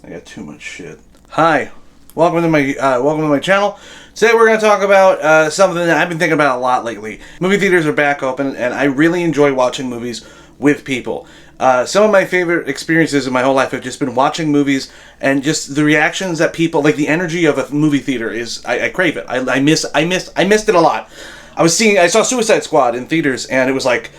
I got too much shit. Hi, welcome to my channel. Today we're going to talk about something that I've been thinking about a lot lately. Movie theaters are back open, and I really enjoy watching movies with people. Some of my favorite experiences in my whole life have just been watching movies and just the reactions that people, like the energy of a movie theater is. I crave it. I missed it a lot. I saw Suicide Squad in theaters, and it was like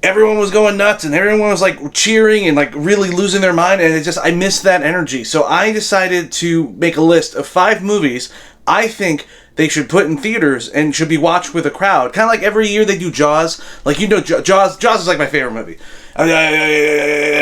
everyone was going nuts and everyone was like cheering and like really losing their mind, and I missed that energy. So I decided to make a list of 5 movies I think they should put in theaters and should be watched with a crowd. Kind of like every year they do Jaws. Like, you know, Jaws is like my favorite movie.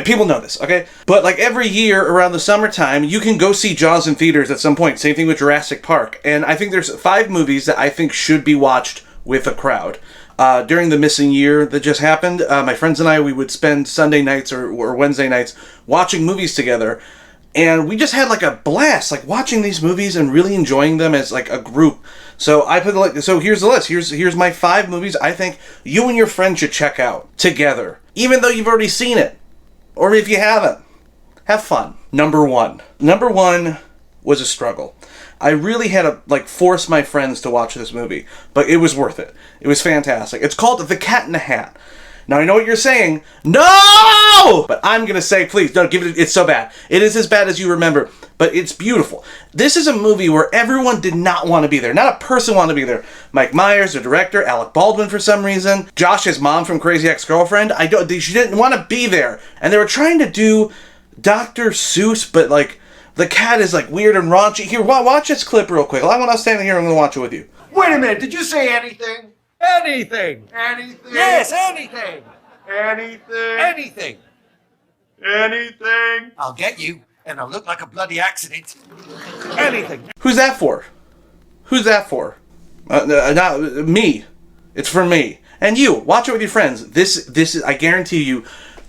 People know this, okay? But like every year around the summertime, you can go see Jaws in theaters at some point. Same thing with Jurassic Park. And I think there's 5 movies that I think should be watched with a crowd. During the missing year that just happened, my friends and I, we would spend Sunday nights or Wednesday nights watching movies together. And we just had like a blast, like watching these movies and really enjoying them as like a group. So so here's the list. Here's my 5 movies I think you and your friend should check out together, even though you've already seen it, or if you haven't. Have fun. Number one was a struggle. I really had to like force my friends to watch this movie, but it was worth it. It was fantastic. It's called The Cat in the Hat. Now, I know what you're saying. No! But I'm going to say, please, don't give it. It's so bad. It is as bad as you remember, but it's beautiful. This is a movie where everyone did not want to be there. Not a person wanted to be there. Mike Myers, the director, Alec Baldwin for some reason, Josh, his mom from Crazy Ex-Girlfriend. She didn't want to be there. And they were trying to do Dr. Seuss, but like, the cat is like weird and raunchy. Here, watch this clip real quick. I want to stand here and I'm going to watch it with you. Wait a minute, did you say anything? Anything. Anything? Yes, anything. Anything? Anything. Anything? I'll get you, and I'll look like a bloody accident. Anything. Who's that for? Who's that for? Not me. It's for me. And you, watch it with your friends. This is, I guarantee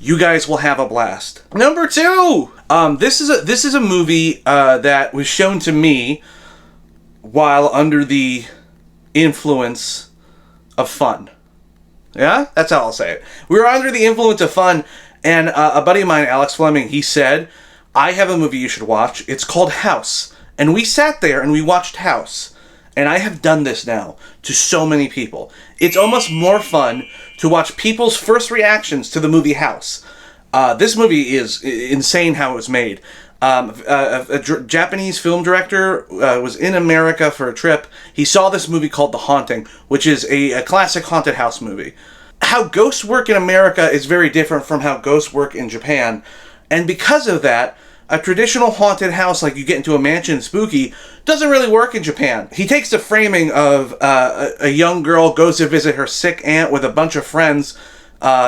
you guys will have a blast. Number 2! This is a movie that was shown to me while under the influence of fun. Yeah? That's how I'll say it. We were under the influence of fun, and a buddy of mine, Alex Fleming, he said, I have a movie you should watch. It's called House. And we sat there and we watched House. And I have done this now to so many people. It's almost more fun to watch people's first reactions to the movie House. This movie is insane how it was made. A Japanese film director was in America for a trip. He saw this movie called The Haunting, which is a classic haunted house movie. How ghosts work in America is very different from how ghosts work in Japan. And because of that, a traditional haunted house like you get into a mansion spooky doesn't really work in Japan. He takes the framing of a young girl goes to visit her sick aunt with a bunch of friends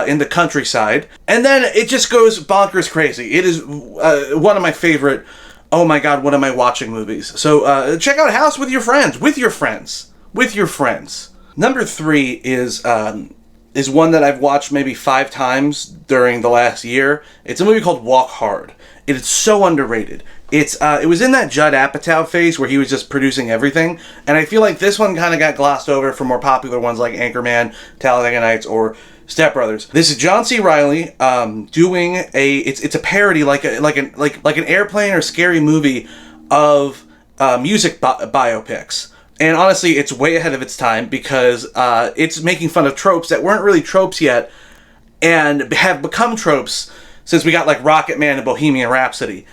in the countryside, and then it just goes bonkers crazy. It is one of my favorite, oh my god, what am I watching movies. So check out House with your friends. Number 3 is one that I've watched maybe 5 times during the last year. It's a movie called Walk Hard. It is so underrated. It was in that Judd Apatow phase where he was just producing everything, and I feel like this one kind of got glossed over for more popular ones like Anchorman, Talladega Nights, or Step Brothers. This is John C. Reilly doing it's a parody like an airplane or scary movie of music biopics. And honestly, it's way ahead of its time because it's making fun of tropes that weren't really tropes yet and have become tropes since we got like Rocket Man and Bohemian Rhapsody.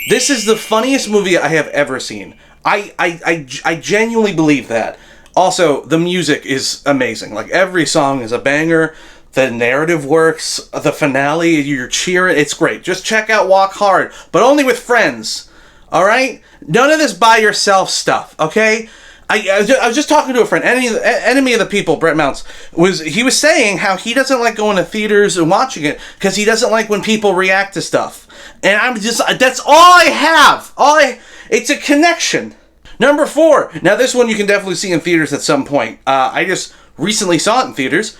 This is the funniest movie I have ever seen. I genuinely believe that. Also, the music is amazing. Like, every song is a banger. The narrative works. The finale, you're cheering. It's great. Just check out Walk Hard, but only with friends. All right? None of this by yourself stuff, okay? I was just talking to a friend, enemy of the people, Brett Mounts, he was saying how he doesn't like going to theaters and watching it because he doesn't like when people react to stuff. And that's all I have. It's a connection. Number 4. Now, this one you can definitely see in theaters at some point. I just recently saw it in theaters,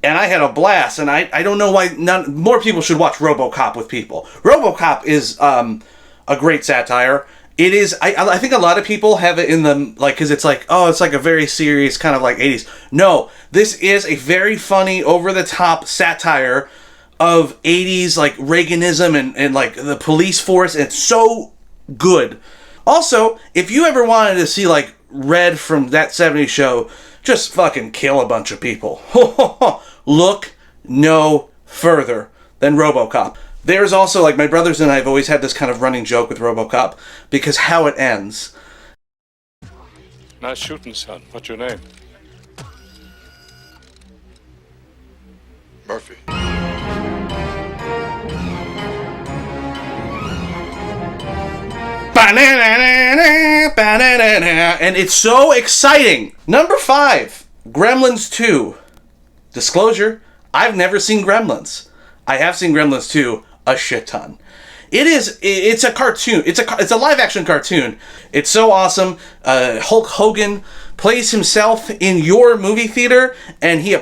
and I had a blast, and I don't know why more people should watch RoboCop with people. RoboCop is a great satire. It is, I think a lot of people have it in them, like, because it's like, oh, it's like a very serious kind of like 80s. No, this is a very funny, over-the-top satire of 80s, like, Reaganism and like, the police force. It's so good. Also, if you ever wanted to see like Red from That 70s Show just fucking kill a bunch of people, look no further than RoboCop. There's also, like, my brothers and I have always had this kind of running joke with RoboCop, because how it ends. Nice shooting, son. What's your name? Murphy. And it's so exciting. Number 5, Gremlins 2. Disclosure, I've never seen Gremlins. I have seen Gremlins 2 a shit ton. It's a cartoon. It's a live action cartoon. It's so awesome. Hulk Hogan plays himself in your movie theater, and he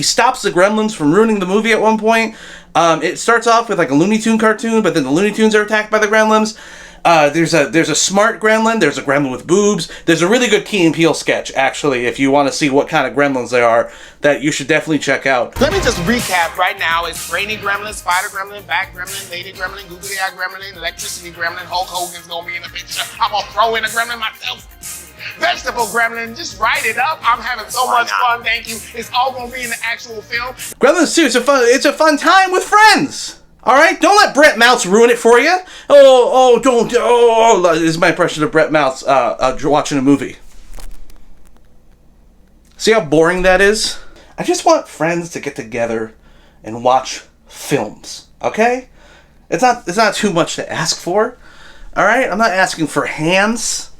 stops the Gremlins from ruining the movie at one point. It starts off with like a Looney Tune cartoon, but then the Looney Tunes are attacked by the Gremlins. There's a smart gremlin. There's a gremlin with boobs. There's a really good Key and Peele sketch, actually, if you want to see what kind of gremlins they are, that you should definitely check out. Let me just recap right now. It's Brainy Gremlin, Spider Gremlin, Bat Gremlin, Lady Gremlin, Googly Eye Gremlin, Electricity Gremlin, Hulk Hogan's gonna be in the picture. I'm gonna throw in a gremlin myself. Vegetable Gremlin, just write it up. I'm having so much fun, thank you. It's all gonna be in the actual film. Gremlins 2, it's a fun time with friends. All right, don't let Brett Moutz ruin it for you. This is my impression of Brett Moutz watching a movie. See how boring that is? I just want friends to get together and watch films. Okay, it's not too much to ask for. All right, I'm not asking for hands,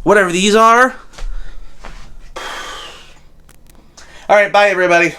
whatever these are. All right, bye everybody.